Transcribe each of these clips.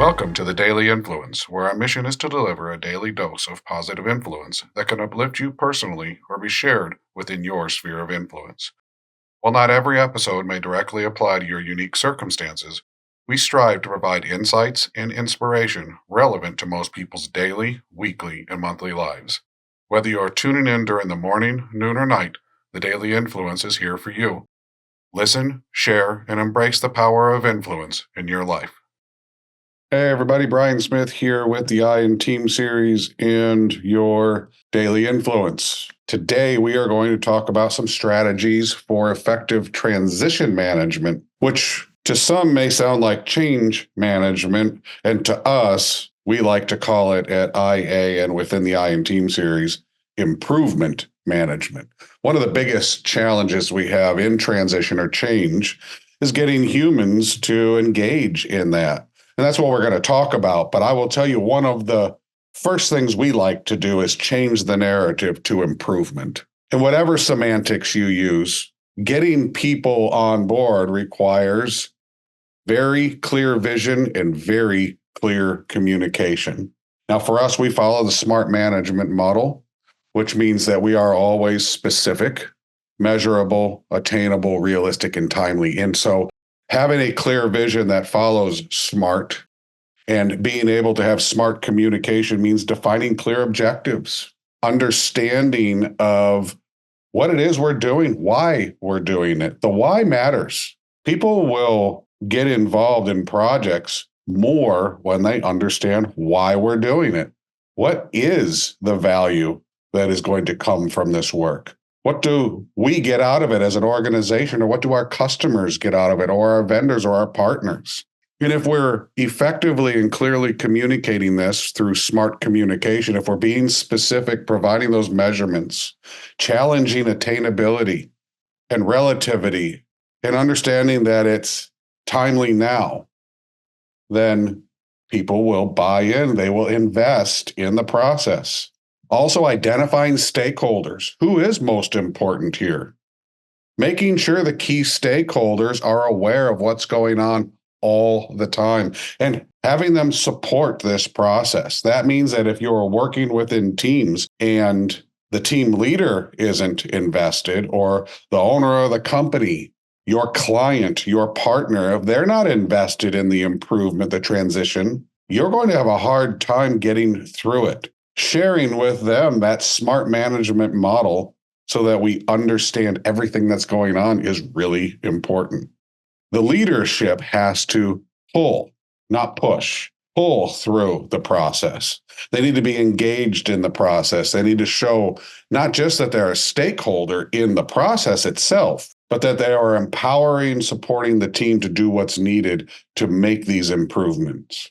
Welcome to the Daily Influence, where our mission is to deliver a daily dose of positive influence that can uplift you personally or be shared within your sphere of influence. While not every episode may directly apply to your unique circumstances, we strive to provide insights and inspiration relevant to most people's daily, weekly, and monthly lives. Whether you are tuning in during the morning, noon, or night, the Daily Influence is here for you. Listen, share, and embrace the power of influence in your life. Hey everybody, Brian Smith here with the I and Team series and your Daily Influence. Today we are going to talk about some strategies for effective transition management, which to some may sound like change management, and to us, we like to call it at IA and within the I and Team series, improvement management. One of the biggest challenges we have in transition or change is getting humans to engage in that. And that's what we're going to talk about. But I will tell you, one of the first things we like to do is change the narrative to improvement. And whatever semantics you use, getting people on board requires very clear vision and very clear communication. Now, for us, we follow the SMART management model, which means that we are always specific, measurable, attainable, realistic, and timely. And so having a clear vision that follows SMART and being able to have smart communication means defining clear objectives, understanding of what it is we're doing, why we're doing it. The why matters. People will get involved in projects more when they understand why we're doing it. What is the value that is going to come from this work? What do we get out of it as an organization, or what do our customers get out of it, or our vendors or our partners? And if we're effectively and clearly communicating this through smart communication, if we're being specific, providing those measurements, challenging attainability and relativity, and understanding that it's timely now, then people will buy in, they will invest in the process. Also, identifying stakeholders. Who is most important here? Making sure the key stakeholders are aware of what's going on all the time and having them support this process. That means that if you're working within teams and the team leader isn't invested, or the owner of the company, your client, your partner, if they're not invested in the improvement, the transition, you're going to have a hard time getting through it. Sharing with them that smart management model so that we understand everything that's going on is really important. The leadership has to pull, not push, pull through the process. They need to be engaged in the process. They need to show not just that they're a stakeholder in the process itself, but that they are empowering, supporting the team to do what's needed to make these improvements.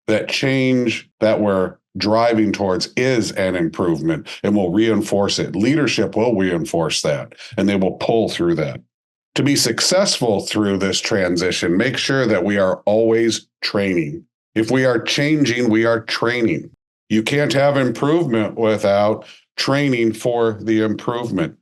That change that we're driving towards is an improvement, and will reinforce it. Leadership will reinforce that, and they will pull through that. To be successful through this transition, make sure that we are always training. If we are changing, we are training. You can't have improvement without training for the improvement.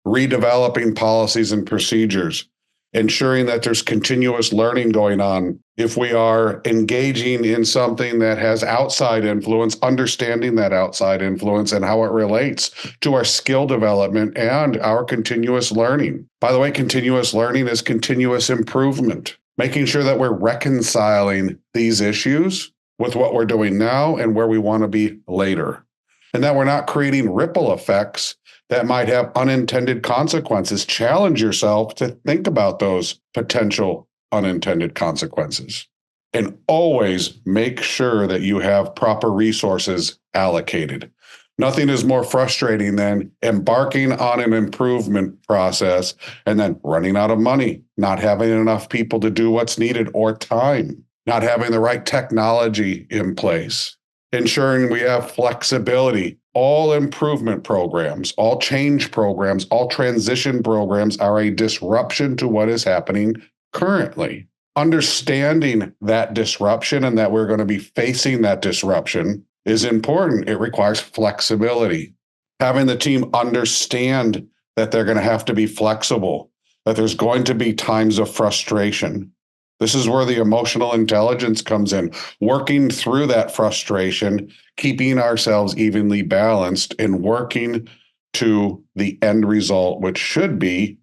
Redeveloping policies and procedures, ensuring that there's continuous learning going on. If we are engaging in something that has outside influence, understanding that outside influence and how it relates to our skill development and our continuous learning. By the way, continuous learning is continuous improvement, making sure that we're reconciling these issues with what we're doing now and where we want to be later, and that we're not creating ripple effects that might have unintended consequences. Challenge yourself to think about those potential unintended consequences. And always make sure that you have proper resources allocated. Nothing is more frustrating than embarking on an improvement process and then running out of money, not having enough people to do what's needed, or time, not having the right technology in place, ensuring we have flexibility. All improvement programs, all change programs, all transition programs are a disruption to what is happening currently. Understanding that disruption and that we're going to be facing that disruption is important. It requires flexibility. Having the team understand that they're going to have to be flexible, that there's going to be times of frustration, This is where the emotional intelligence comes in, working through that frustration, keeping ourselves evenly balanced, and working to the end result, which should be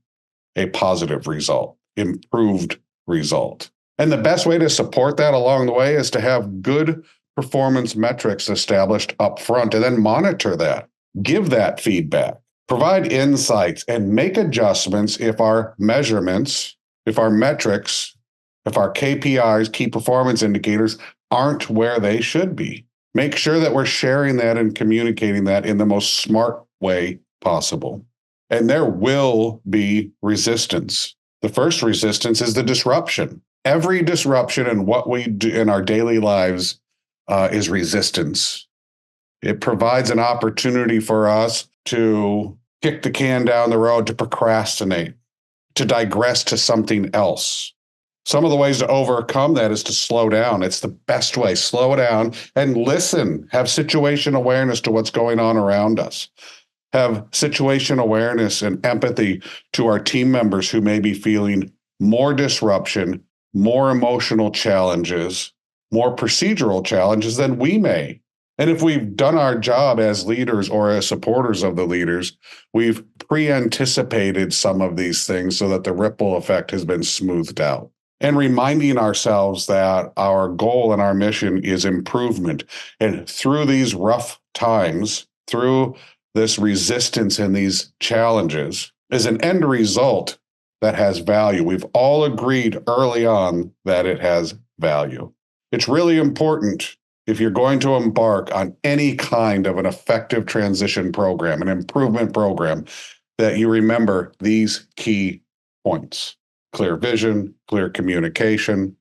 a positive result, improved result. And the best way to support that along the way is to have good performance metrics established up front and then monitor that, give that feedback, provide insights, and make adjustments if our measurements, if our metrics, if our KPIs, key performance indicators, aren't where they should be. Make sure that we're sharing that and communicating that in the most smart way possible. And there will be resistance. The first resistance is the disruption. Every disruption in what we do in our daily lives is resistance. It provides an opportunity for us to kick the can down the road, to procrastinate, to digress to something else. Some of the ways to overcome that is to slow down. It's the best way. Slow down and listen. Have situation awareness to what's going on around us. Have situation awareness and empathy to our team members who may be feeling more disruption, more emotional challenges, more procedural challenges than we may. And if we've done our job as leaders or as supporters of the leaders, we've pre-anticipated some of these things so that the ripple effect has been smoothed out. And reminding ourselves that our goal and our mission is improvement. And through these rough times, through this resistance and these challenges, is an end result that has value. We've all agreed early on that it has value. It's really important if you're going to embark on any kind of an effective transition program, an improvement program, that you remember these key points: clear vision, clear communication,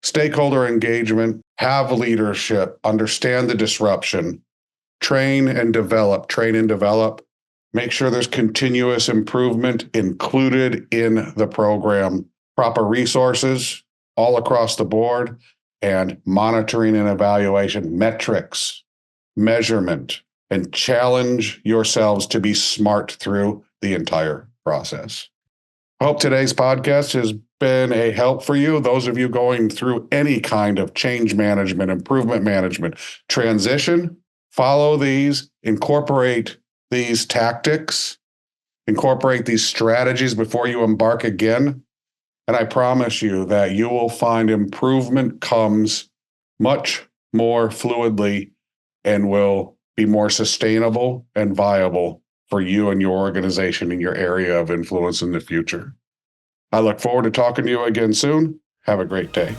stakeholder engagement, have leadership, understand the disruption, train and develop, make sure there's continuous improvement included in the program, proper resources all across the board, and monitoring and evaluation, metrics, measurement, and challenge yourselves to be smart through the entire process. I hope today's podcast has been a help for you. Those of you going through any kind of change management, improvement management, transition, follow these, incorporate these tactics, incorporate these strategies before you embark again. And I promise you that you will find improvement comes much more fluidly and will be more sustainable and viable for you and your organization in your area of influence in the future. I look forward to talking to you again soon. Have a great day.